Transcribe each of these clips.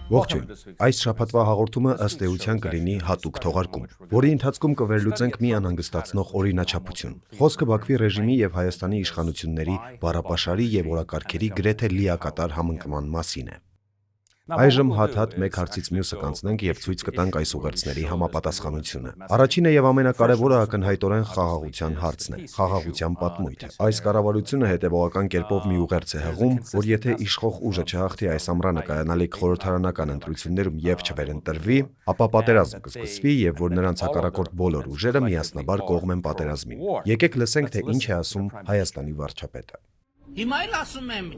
Ողջույն, այս շաբաթվա հաղորդումը ըստ էության կլինի հատուկ թողարկում, որի ընթացքում կվերլուծենք մի անհանգստացնող օրինաչափություն։ Խոսքը Բաքվի ռեժիմի եւ Հայաստանի իշխանությունների բառապաշարի եւ օրակարգերի գրեթե լիակատար համընկման մասին է։ Այժմ հատ-հատ մեկ հարցից մյուսը կանցնենք եւ ցույց կտանք այս ուղերձների համապատասխանությունը։ Առաջինը եւ ամենակարևորը ակնհայտորեն խաղաղության հարցն է, խաղաղության պատմույթը։ Այս կառավարությունը հետևողական կերպով մի ուղերձ է հղում, որ եթե իշխող ուժը չհաղթի այս ամռանը կայանալիք խորհրդարանական ընտրություններում եւ չվերընտրվի, ապա պատերազմ կսկսվի եւ որ նրանց հակառակորդ բոլոր ուժերը միասնաբար կողմ են պատերազմին։ Եկեք լսենք, թե ինչ է ասում Հայաստանի վարչապետը։ Հիմա էլ ասում եմ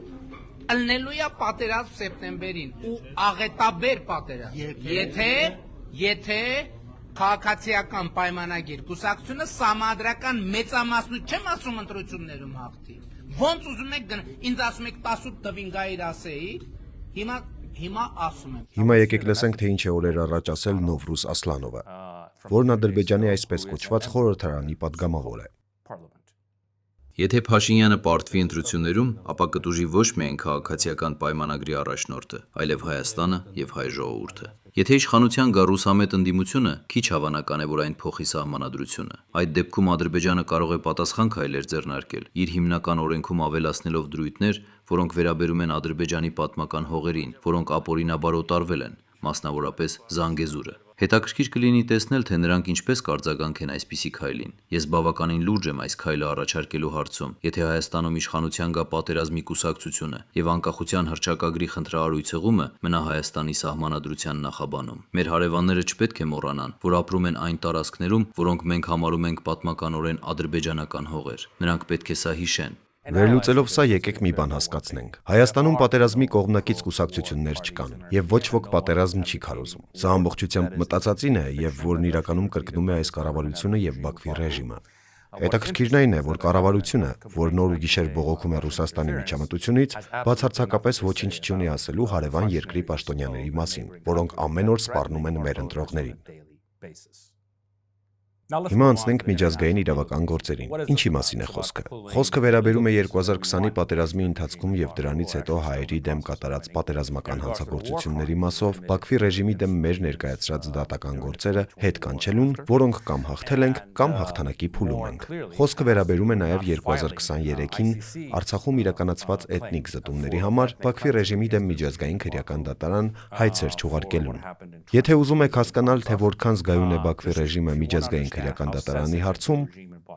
ըլնելու է պատերազմ սեպտեմբերին ու աղետաբեր պատերազմ։ Եթե քաղաքացիական պայմանագիր կուսակցությունը սահմանադրական մեծամասնություն չեմ ասում ընտրություններում հաղթի։ Ոնց ուզում եք ինձ ասում եք 18 տվին գայր ասեի, հիմա ասում եմ։ Հիմա եկեք լսենք, թե ինչ է օրեր առաջ ասել Նովրուզ Ասլանովը, որն Ադրբեջանի այսպես կոչված խորհրդարանի падգամավոր է։ Եթե Փաշինյանը պարտվի ընտրություններում, ապա կտուժի ոչ միայն քաղաքացիական պայմանագրի առաջնորդը, այլև Հայաստանը եւ հայ ժողովուրդը։ Եթե իշխանության գա ռուսամետ ընդդիմությունը, քիչ հավանական է, որ այն փոխի սահմանադրությունը։ Այդ դեպքում Ադրբեջանը կարող է պատասխան քայլեր ձեռնարկել, իր հիմնական օրենքում ավելացնելով դրույթներ, որոնք վերաբերում են Ադրբեջանի պատմական հողերին, որոնք ապօրինաբար օտարվել են, մասնավորապես Զանգեզուրը։ Հետաքրքիր կլինի տեսնել, թե նրանք ինչպես կարձագանքեն այսպիսի քայլին։ Ես բավականին լուրջ եմ այս քայլը առաջարկելու հարցում, եթե Հայաստանում իշխանության գա պատերազմի կուսակցությունը եւ անկախության հռչակագրի խնդրահարույց հղումը մնա Հայաստանի սահմանադրության նախաբանում։ Մեր հարևանները չպետք է մոռանան, որ ապրում են այն տարածքներում, որոնք մենք համարում ենք պատմականորեն ադրբեջանական հողեր։ Նրանք պետք է սա հիշեն։ Վերլուծելով սա եկեք մի բան հասկացնենք։ Հայաստանում պատերազմի կողմնակից կուսակցություններ չկան եւ ոչ ոք պատերազմ չի քարոզում։ Սա ամբողջությամբ մտածածին է եւ որն իրականում կրկնում է այս կառավարությունը եւ Բաքվի ռեժիմը։ Հետաքրքիրն այն է, որ կառավարությունը, որ նոր ու գիշեր բողոքում է Ռուսաստանի միջամտությունից, բացարձակապես ոչինչ չունի ասելու հարևան երկրի պաշտոնյաների մասին, որոնք ամեն օր սպառնում են մեր ընտրողներին։ Հիմա անցնենք միջազգային իրավական գործերին։ Ինչի մասին է խոսքը։ Խոսքը վերաբերում է 2020-ի պատերազմի ընթացքում եւ դրանից հետո հայերի դեմ կատարած պատերազմական հանցագործությունների մասով Բաքվի ռեժիմի դեմ մեր ներկայացրած դատական գործերը հետ կանչելուն, որոնք կամ հաղթել ենք, կամ հաղթանակի փուլում ենք։ Խոսքը վերաբերում է նաեւ 2023-ին Արցախում իրականացված էթնիկ զտումների համար Բաքվի ռեժիմի դեմ միջազգային քրեական դատարան հայցեր չուղարկելուն։ Եթե ուզում եք հասկանալ, թե որքան զգայուն է Բաքվի ռեժիմը միջազգային քրեական դատարանի հարցում,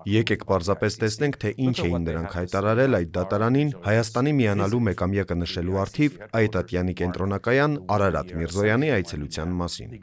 եկեք պարզապես տեսնենք, թե ինչ էին նրանք հայտարարել այդ դատարանին Հայաստանի միանալու մեկամյակը նշելու առթիվ Այտատյանի կենտրոնակայան Արարատ Միրզոյանի այցելության մասին։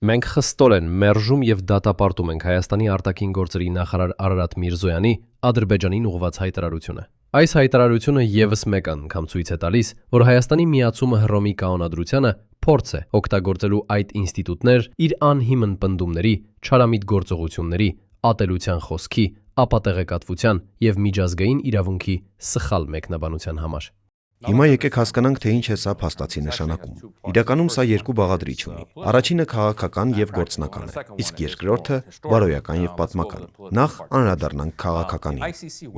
Մենք խստորեն մերժում եւ դատապարտում ենք Հայաստանի արտաքին գործերի նախարար Արարատ Միրզոյանի Ադրբեջանին ուղղված հայտարարությունը։ Այս հայտարարությունը եւս մեկ անգամ ցույց է տալիս, որ Հայաստանի միացումը Հռոմի կանոնադրությանը փորձ է օգտագործելու այդ ինստիտուտներ իր անհիմն պնդումների, չարամիտ գործողությունների, ատելության խոսքի, ապատեղեկատվության եւ միջազգային իրավունքի սխալ մեկնաբանության համար։ Հիմա եկեք հասկանանք, թե ինչ է սա փաստացի նշանակում։ Իրականում սա երկու բաղադրիչ ունի։ Առաջինը քաղաքական եւ գործնական է, իսկ երկրորդը բարոյական եւ պատմական։ Նախ անդրադառնանք քաղաքականին։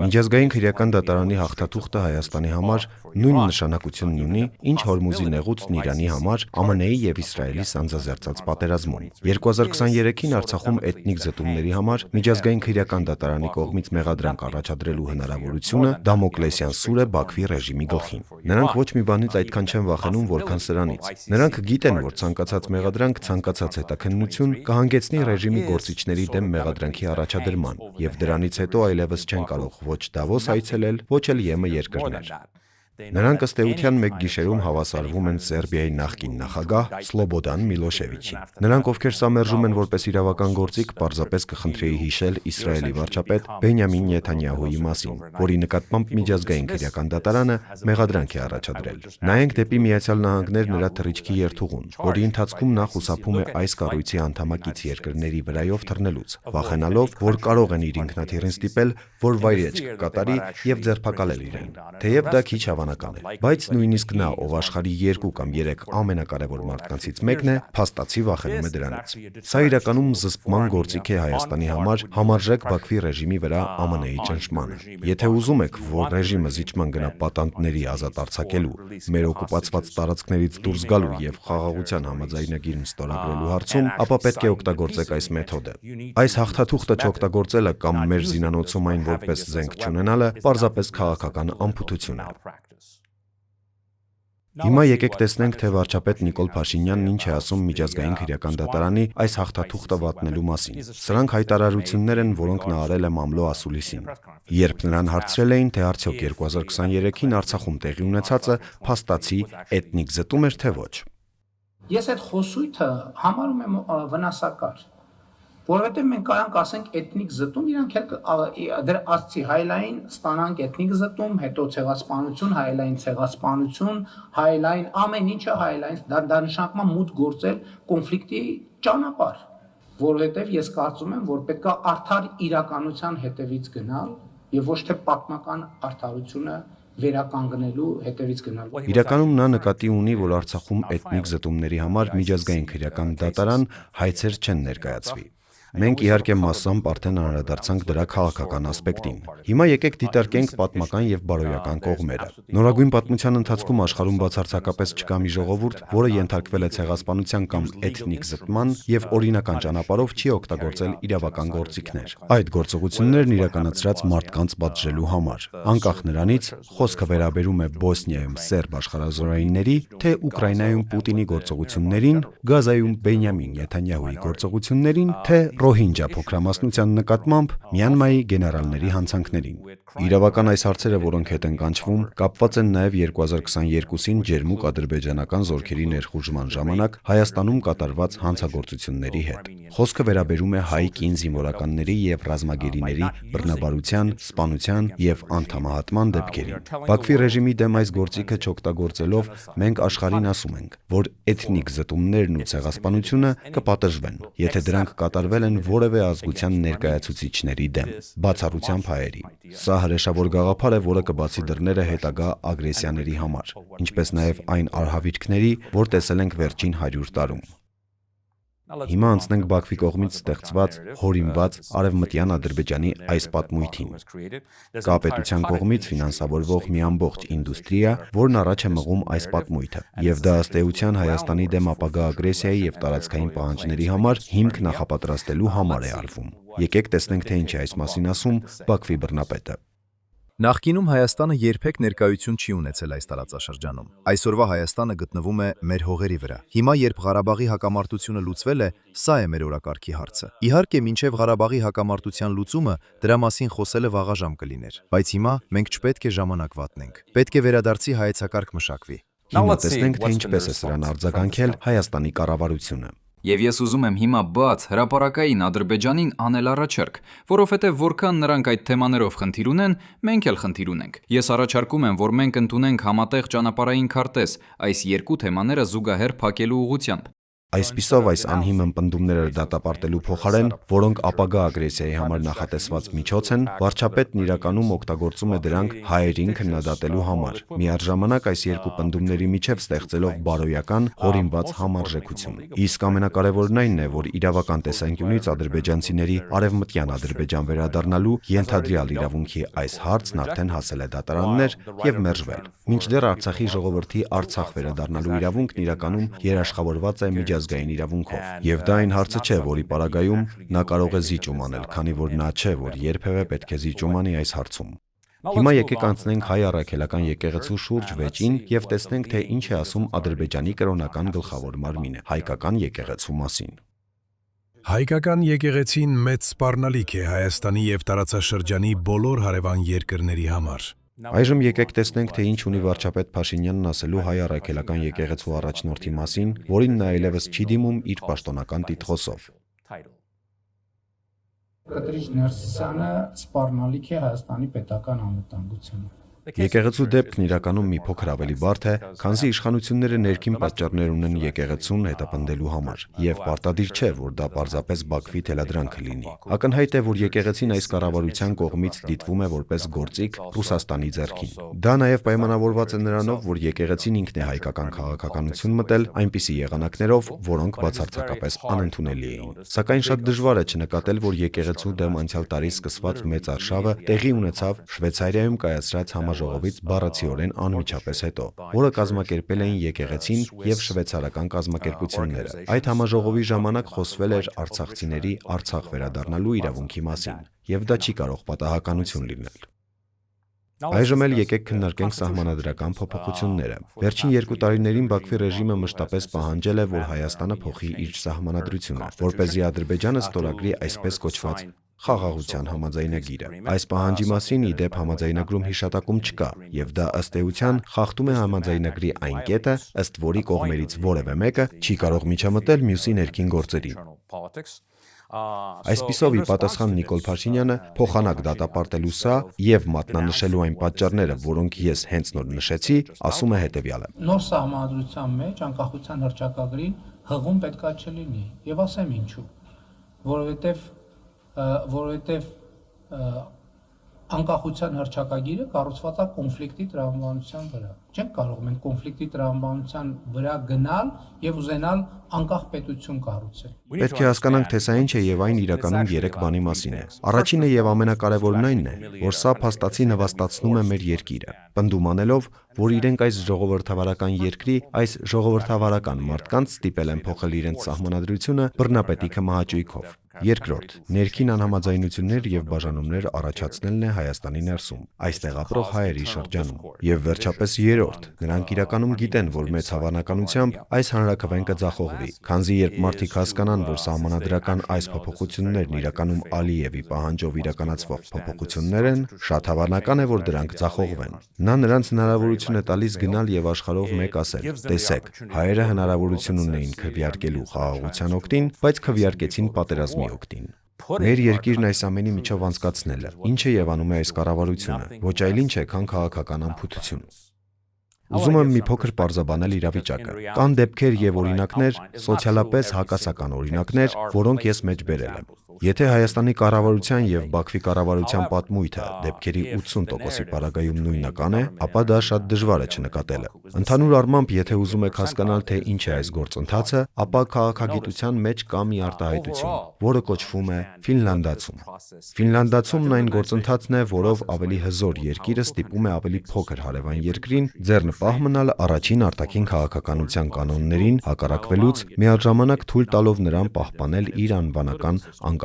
Միջազգային քրեական դատարանի հաղթաթուղթը Հայաստանի համար նույն նշանակությունն ունի, ինչ Հորմուզի նեղուցն Իրանի համար ԱՄՆ-ի եւ Իսրայելի սանձազերծած պատերազմում։ 2023-ին Արցախում էթնիկ զտումների համար միջազգային քրեական դատարանի կողմից մեղադրանք առաջադրելու հնարավորությունը Դամոկլեսյան սուր է Բաքվի ռեժիմի գլխին։ Նրանք ոչ մի բանից այդքան չեն վախենում, որքան սրանից։ Նրանք գիտեն, որ ցանկացած մեղադրանք, ցանկացած հետաքննություն կհանգեցնի ռեժիմի գործիչների դեմ մեղադրանքի առաջադրման, եւ դրանից հետո այլևս չեն կարող ոչ Դավոս այցելել, ոչ էլ ԵՄ երկրներ։ Նրանք ըստ էության մեկ գիշերում հավասարվում են Սերբիայի նախկին նախագահ Սլոբոդան Միլոշևիչին։ Նրանք, ովքեր սա մերժում են որպես իրավական գործիք, պարզապես կխնդրեի հիշել Իսրայելի վարչապետ Բենյամին Նեթանյահուի մասին, որի նկատմամբ միջազգային քրեական դատարանը մեղադրանք է առաջադրել։ Նայենք դեպի Միացյալ Նահանգներ նրա թռիչքի երթուղուն, որի ընթացքում նա խուսափում է այս կառույցի անդամակից երկրների վրայով թռնելուց, վախենալով, որ կարող են իր ինքնաթիռին ստիպել, որ վայրէջք կկատարի եւ ձերբակալել իրեն։ Թեև դա քիչ հավանական պաշտոնական է, բայց նույնիսկ նա, ով աշխարհի 2 կամ 3 ամենակարևոր մարդկանցից մեկն է, փաստացի վախենում է դրանից։ Սա իրականում զսպման գործիք է Հայաստանի համար համարժեք Բաքվի ռեժիմի վրա ԱՄՆ-ի ճնշմանը։ Եթե ուզում եք, որ ռեժիմը զիջման գնա պատանդների ազատ արձակելու, մեր օկուպացված տարածքներից դուրս գալու եւ խաղաղության համաձայնագիրն ստորագրելու հարցում, ապա պետք է օգտագործեք այս մեթոդը։ Այս հաղթաթուղթը չօգտագործելը կամ մեր զինանոցում այն որպես զենք չունենալը պարզապես քաղաքական ամփոփություն է։ Հիմա եկեք տեսնենք, թե վարչապետ Նիկոլ Փաշինյանն ինչ է ասում Միջազգային քրեական դատարանի այս հաղթաթուղթը վատնելու մասին։ Սրանք հայտարարություններ են, որոնք նա արել է մամլո ասուլիսին։ Երբ նրան հարցրել էին, թե արդյոք 2023-ին Արցախում տեղի ունեցածը փաստացի էթնիկ զտում էր, թե ոչ։ Ես այդ խոսույթը համարում եմ վնասակար, որովհետև մենք կարանք ասենք էթնիկ զտում, իրանք դեր ասցի հայլային ստանանք էթնիկ զտում, հետո ցեղասպանություն, հայլային ցեղասպանություն, հայլային ամեն ինչը հայլային, դա նշանակում է մուտք գործել կոնֆլիկտի ճանապարհ, որովհետև ես կարծում եմ, որ պետք է արդար իրականության հետևից գնալ եւ ոչ թե պատմական արդարությունը վերականգնելու հետևից գնալ։ Իրականում նա նկատի ունի, որ Արցախում էթնիկ զտումների համար Միջազգային քրեական դատարան հայցեր չեն ներկայացվի։ Մենք իհարկե massամբ արդեն անդրադարձանք դրա քաղաքական ասպեկտին։ Հիմա եկեք դիտարկենք պատմական եւ բարոյական կողմերը։ Նորագույն պատմության ընթացքում աշխարհում բացարձակապես չկա մի ժողովուրդ, որը ենթարկվել է ցեղասպանության կամ էթնիկ զտման եւ օրինական ճանապարհով չի օգտագործել իրավական գործիքներ։ Այդ գործողություններն իրականացրած մարդկանց պատժելու համար։ Անկախ նրանից, խոսքը վերաբերում է Բոսնիայում սերբ աշխարհազորայինների, թե Ուկրաինայում Պուտինի գործողություններին, Գազայում Բենյամին Նեթանյահուի գործողություններին, թե Ռոհինջա փոքրամասնության նկատմամբ Մյանմայի գեներալների հանցանքներին։ Իրավական այս հարցերը, որոնք հետ են կանչվում, կապված են նաև 2022-ին ջերմուկ ադրբեջանական զորքերի ներխուժման ժամանակ Հայաստանում կատարված հանցագործությունների հետ։ Խոսքը վերաբերում է հայ կին զինվորականների եւ ռազմագերիների բռնաբարության, սպանության եւ անդամահատման դեպքերին։ Բաքվի ռեժիմի դեմ այս գործիքը չօգտագործելով մենք աշխարհին ասում ենք, որ էթնիկ զտումներն ու ցեղասպանությունը կպատժվեն, եթե դրանք կատարվել են որևէ ազգության ներկայացուցիչների դեմ, բացառությամբ հայերի։ Սա հրեշավոր գաղափար է, որը կբացի դռները հետագա ագրեսիաների համար, ինչպես նաև այն արհավիրքների, որ տեսել ենք վերջին 100 տարում։ Հիմա անցնենք Բաքվի կողմից ստեղծված, հորինված Արևմտյան Ադրբեջանի այս պատմույթին։ Կա պետության կողմից ֆինանսավորվող մի ամբողջ ինդուստրիա, որն առաջ է մղում այս պատմույթը, եւ դա ըստ էության Հայաստանի դեմ ապագա ագրեսիայի եւ տարածքային պահանջների համար հիմք նախապատրաստելու համար է արվում։ Եկեք տեսնենք, թե ինչ է այս մասին ասում Բաքվի բռնապետը։ Նախկինում Հայաստանը երբեք ներկայություն չի ունեցել այս տարածաշրջանում։ Այսօրվա Հայաստանը գտնվում է մեր հողերի վրա։ Հիմա, երբ Ղարաբաղի հակամարտությունը լուծվել է, սա է մեր օրակարգի հարցը։ Իհարկե, մինչև Ղարաբաղի հակամարտության լուծումը դրա մասին խոսելը վաղաժամ կլիներ, բայց հիմա մենք չպետք է ժամանակ վատնենք։ Պետք է վերադարձի հայեցակարգ մշակվի։ Հիմա տեսնենք, թե ինչպես է սրան արձագանքել Հայաստանի կառավարությունը։ Եվ ես ուզում եմ հիմա բաց հրապարակային Ադրբեջանին անել առաջարկ, որովհետև որքան նրանք այդ թեմաներով խնդիր ունեն, մենք էլ խնդիր ունենք։ Ես առաջարկում եմ, որ մենք ընդունենք համատեղ ճանապարհային քարտեզ այս երկու թեմաները զուգահեռ փակելու ուղղությամբ։ Այսպիսով այս անհիմն պնդումները դատապարտելու փոխարեն, որոնք ապագա ագրեսիայի համար նախատեսված միջոց են, վարչապետն իրականում օգտագործում է դրանք հայերին քննադատելու համար, միառժամանակ այս երկու պնդումների միջև ստեղծելով բարոյական, հորինված համարժեքություն։ Իսկ ամենակարևորն այն է, որ իրավական տեսանկյունից ադրբեջանցիների արևմտյան Ադրբեջան վերադառնալու ենթադրյալ իրավունքի այս հարցն արդեն հասել է դատարաններ եւ մերժվել։ Մինչդեռ Արցախի ժողովրդի Արցախ վերադառնալու իրավունքն իրականում երաշխավորված է միջազգային իրավունքով, եւ դա այն հարցը չէ, որի պարագայում նա կարող է զիջում անել, քանի որ նա չէ, որ երբևէ պետք է զիջում անի այս հարցում։ Հիմա եկեք անցնենք հայ առաքելական եկեղեցու շուրջ վեճին եւ տեսնենք, թե ինչ է ասում Ադրբեջանի կրոնական գլխավոր մարմինը հայկական եկեղեցու մասին։ Հայկական եկեղեցին մեծ սպառնալիք է Հայաստանի եւ տարածաշրջանի բոլոր հարևան երկրների համար։ Այժմ եկեք տեսնենք, թե ինչ ունի վարչապետ Փաշինյանն ասելու հայ առաքելական եկեղեցու առաջնորդի մասին, որին նա այլևս չի դիմում իր պաշտոնական տիտղոսով։ Կտրիչ Ներսիսյանը սպառնալիք է Հայաստանի պետական անվտանգությանը։ Եկեղեցու դեպքն իրականում մի փոքր ավելի բարդ է, քանզի իշխանությունները ներքին պատճառներ ունեն եկեղեցուն հետապնդելու համար, եւ պարտադիր չէ, որ դա պարզապես Բաքվի թելադրանքը լինի։ Ակնհայտ է, որ եկեղեցին այս կառավարության կողմից դիտվում է որպես գործիք Ռուսաստանի ձեռքին։ Դա նաեւ պայմանավորված է նրանով, որ եկեղեցին ինքն է հայկական քաղաքականություն մտել այնպիսի եղանակներով, որոնք բացարձակապես անընդունելի էին։ Սակայն շատ դժվար է չնկատել, որ եկեղեցու դեմ անցյալ տարի սկսված մեծ արշավը տեղի ունեցավ Շվեյցարիայում կայացրած համաժողովից բառացիորեն անմիջապես հետո, որը կազմակերպել էին եկեղեցին եւ շվեյցարական կազմակերպությունները։ Այդ համաժողովի ժամանակ խոսվել էր արցախցիների Արցախ վերադառնալու իրավունքի մասին, եւ դա չի կարող պատահականություն լինել։ Այժմ էլ եկեք քննարկենք սահմանադրական փոփոխությունները։ Վերջին 2 տարիներին Բաքվի ռեժիմը մշտապես պահանջել է, որ Հայաստանը փոխի իր սահմանադրությունը, որպեսզի Ադրբեջանը ստորագրի այսպես կոչված խաղաղության համաձայնագիրը։ Այս պահանջի մասին ի դեպ համաձայնագրում հիշատակում չկա, եւ դա ըստ էության խախտում է համաձայնագրի այն կետը, ըստ որի կողմերից որևէ մեկը չի կարող միջամտել մյուսի ներքին գործերին։ Այսպիսով, ի պատասխան Նիկոլ Փաշինյանը փոխանակ դատապարտելու սա եւ մատնանշելու այն պատճառները, որոնք ես հենց նոր նշեցի, ասում է հետեւյալը. Նոր սահմանադրության մեջ անկախության հռչակագրին հղում պետքա չլինի, եւ ասեմ ինչու, որովհետեւ անկախության հռչակագիրը կառուցված է կոնֆլիկտի տրամաբանության վրա։ Չենք կարող մենք կոնֆլիկտի տրամաբանության վրա գնալ եւ ուզենալ անկախ պետություն կառուցել։ Պետք է հասկանանք, թե սա ինչ է եւ այն իրականում 3 բանի մասին է։ Առաջինը եւ ամենակարևորն այն է, որ սա փաստացի նվաստացնում է մեր երկիրը, պնդում անելով, որ իրենք այս ժողովրդավարական երկրի, այս ժողովրդավարական մարդկանց ստիպել են փոխել իրենց սահմանադրությունը բռնապետիքը մահաճույքով։ Երկրորդ, ներքին անհամաձայնություններ եւ բաժանումներ առաջացնելն է Հայաստանի ներսում, այստեղ ապրող հայերի շրջանում։ Եվ վերջապես երրորդ, նրանք իրականում գիտեն, որ մեծ հավանականությամբ այս հանրաքվեն կձախողվի, քանզի երբ մարդիկ հասկանան, որ սահմանադրական այս փոփոխություններն իրականում Ալիևի պահանջով իրականացվող փոփոխություններ են, շատ հավանական է, որ դրանք ձախողվեն։ Նա նրանց հնարավորություն է տալիս գնալ եւ աշխարհով մեկ ասել. տեսեք, հայերը հնարավորություն ունեին քվեարկելու խաղաղության օգտին, բայց քվեարկեցին պատերազմի օգտին։ Մեր երկիրն այս ամենի միջով անցկացնել է, ինչը եւ անում է այս կառավարությունը, ոչ այլ ինչ է, քան քաղաքական անփութություն։ Ուզում եմ մի փոքր պարզաբանել իրավիճակը։ Կան դեպքեր եւ օրինակներ, սոցիալապես հակասական օրինակներ, որոնք ես մեջ բերել եմ։ Եթե Հայաստանի կառավարության եւ Բաքվի կառավարության պատմույթը դեպքերի 80%-ի պարագայում նույնական է, ապա դա շատ դժվար է չնկատելը։ Ընդհանուր առմամբ, եթե ուզում եք հասկանալ, թե ինչ է այս գործընթացը, ապա քաղաքագիտության մեջ կա մի արտահայտություն, որը կոչվում է ֆինլանդացում։ Ֆինլանդացումն այն գործընթացն է, որով ավելի հզոր երկիրը ստիպում է ավելի փոքր հարևան երկրին ձեռնպահ մնալ առաջին արտաքին քաղաքականության կանոններին հակառակվելուց, միաժամանակ թույլ տալով նրան պահպանել իր անվանական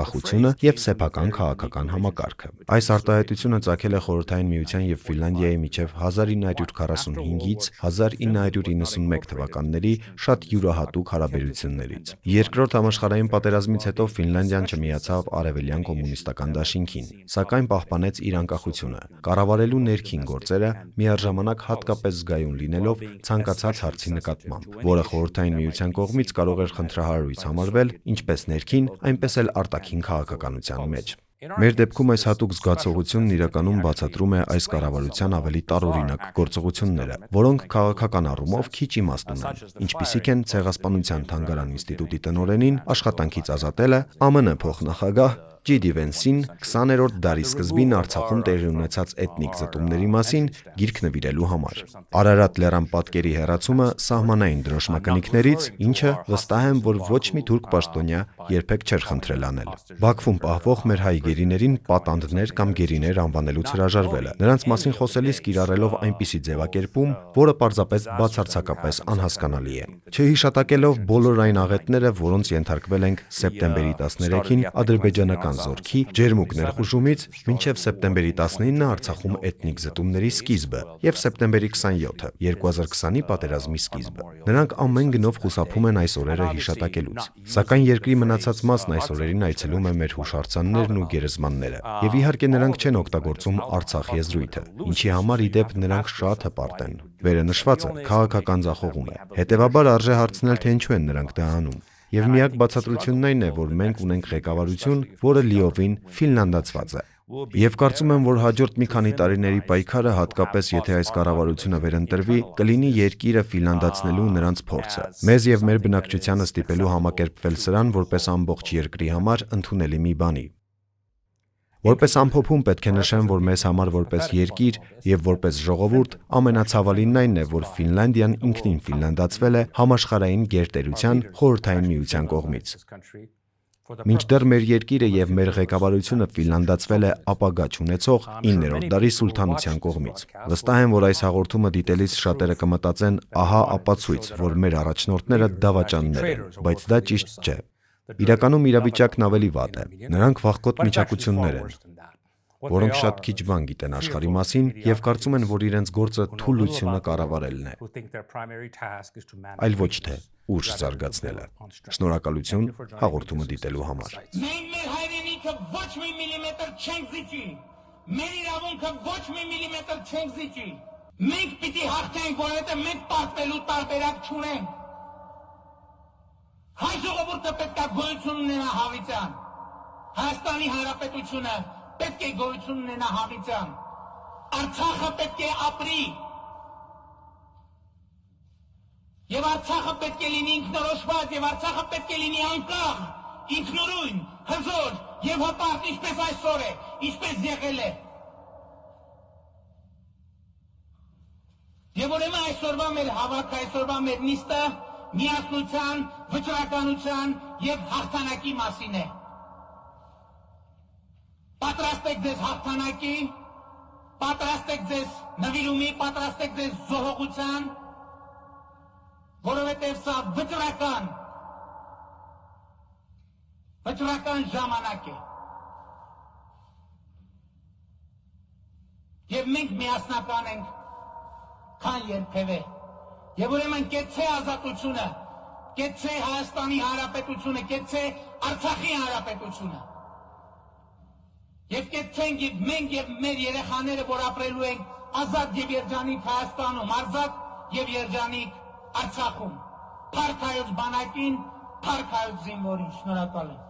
անկախությունը եւ սեփական քաղաքական համակարգը։ Այս արտահայտությունը ծագել է Խորհրդային Միության եւ Ֆինլանդիայի միջև 1945-ից 1991 թվականների շատ յուրահատուկ հարաբերություններից։ Երկրորդ համաշխարհային պատերազմից հետո Ֆինլանդիան չմիացավ Արևելյան կոմունիստական դաշինքին, սակայն պահպանեց իր անկախությունը, կառավարելու ներքին գործերը, միաժամանակ հատկապես զգայուն լինելով ցանկացած հարցի նկատմամբ, որը Խորհրդային Միության կողմից կարող էր խնդրահարույց համարվել ինչպես ներքին, այնպես էլ արտաքին քաղաքականության մեջ։ Մեր դեպքում այս հատուկ զգացողությունն իրականում բացատրում է այս կառավարության ավելի տարօրինակ գործողությունները, որոնք քաղաքական առումով քիչ իմաստ ունեն, ինչպիսիք են Ցեղասպանության թանգարան ինստիտուտի տնօրենին աշխատանքից ազատելը, ԱՄՆ փոխնախագահ Ջի.Դի Վենսին 20-րդ դարի սկզբին Արցախում տեղի ունեցած էթնիկ զտումների մասին գիրք նվիրելու համար։ Արարատ լեռան պատկերի հեռացումը սահմանային դրոշմակնիկներից, ինչը վստահ եմ, որ ոչ մի թուրք պաշտոնյա երբեք չէր խնդրել անել։ Բաքվում պահվող մեր հայ գերիներին պատանդներ կամ գերիներ անվանելուց հրաժարվելը, նրանց մասին խոսելիս կիրառելով այնպիսի ձևակերպում, որը պարզապես բացարձակապես անհասկանալի է։ Չհիշատակելով բոլոր այն աղետները, որոնց ենթարկվել ենք սեպտեմբերի 13-ին ադրբեջանական զորքի ջերմուկ ներխուժումից մինչև սեպտեմբերի 19-ը Արցախում էթնիկ զտումների սկիզբը եւ սեպտեմբերի 27-ը 2020-ի պատերազմի սկիզբը։ Նրանք ամեն գնով խուսափում են այս օրերը հիշատակելուց։ Սակայն երկրի մնացած մասն այս օրերին այցելում է մեր հուշարձաններն ու գերեզմանները։ Եվ իհարկե նրանք չեն օգտագործում Արցախ եզրույթը, ինչի համար ի դեպ նրանք շատ հպարտ են։ Վերը նշվածը քաղաքական ձախողում է։ Հետևաբար արժե հարցնել, թե ինչու են նրանք դա անում։ Եվ միակ բացատրությունն այն է, որ մենք ունենք ղեկավարություն, որը լիովին ֆինլանդացված է։ Եվ կարծում եմ, որ հաջորդ մի քանի տարիների պայքարը, հատկապես եթե այս կառավարությունը վերընտրվի, կլինի երկիրը ֆինլանդացնելու նրանց փորձը։ Մեզ եւ մեր բնակչությանը ստիպելու համակերպվել սրան որպես ամբողջ երկրի համար ընդունելի մի բանի։ Որպես ամփոփում պետք է նշեմ, որ մեզ համար որպես երկիր եւ որպես ժողովուրդ ամենացավալին այն է, որ Ֆինլանդիան ինքնին ֆինլանդացվել է համաշխարհային գերտերության խորհրդային միության կողմից։ Մինչդեռ մեր երկիրը եւ մեր ղեկավարությունը ֆինլանդացվել է ապագա չունեցող 9-րդ դարի սուլթանության կողմից։ Վստահ եմ, որ այս հաղորդումը դիտելիս շատերը կմտածեն, ահա ապացույց, որ մեր առաջնորդները դավաճաններ են, բայց դա ճիշտ չէ։ Իրականում իրավիճակն ավելի վատ է։ Նրանք վախկոտ միջակություններ են, որոնք շատ քիչ բան գիտեն աշխարհի մասին եւ կարծում են, որ իրենց գործը թուլությունը կառավարելն է, այլ ոչ թե ուժ զարգացնելը։ Շնորհակալություն հաղորդումը դիտելու համար։ Մենք մեր հայրենիքը ոչ մի միլիմետր չենք զիջի։ Մեր իրավունքը ոչ մի միլիմետր չենք զիջի։ Մենք պիտի հաղթենք, որովհետեւ մենք պարտվելու տարբերակ չունենք։ Հայ ժողովուրդը պետք է գոյություն ունենա հավիտյան։ Հայաստանի Հանրապետությունը պետք է գոյություն ունենա հավիտյան։ Արցախը պետք է ապրի։ Եվ Արցախը պետք է լինի ինքնորոշված, եւ Արցախը պետք է լինի անկախ, ինքնուրույն, հզոր եւ հպարտ, ինչպես այսօր է, ինչպես եղել է։ Եվ ուրեմն այսօրվա մեր հավաքը, այսօրվա մեր նիստը միասնության, վճռականության եւ հաղթանակի մասին է։ Պատրաստ եք ձեզ հաղթանակի, պատրաստ եք ձեզ նվիրումի, պատրաստ եք ձեզ զոհողության, որովհետեւ սա վճռական ժամանակ է։ Եվ մենք միասնական ենք, քան երբևէ։ Եվ ուրեմն կեցցե ազատությունը, կեցցե Հայաստանի Հանրապետությունը, կեցցե Արցախի Հանրապետությունը։ Եվ կեցցենք եւ մենք եւ մեր երեխաները, որ ապրելու ենք ազատ եւ երջանիկ Հայաստանում, ազատ եւ երջանիկ Արցախում։ Փառք Հայոց բանակին, փառք Հայոց զինվորին, շնորհակալ եմ։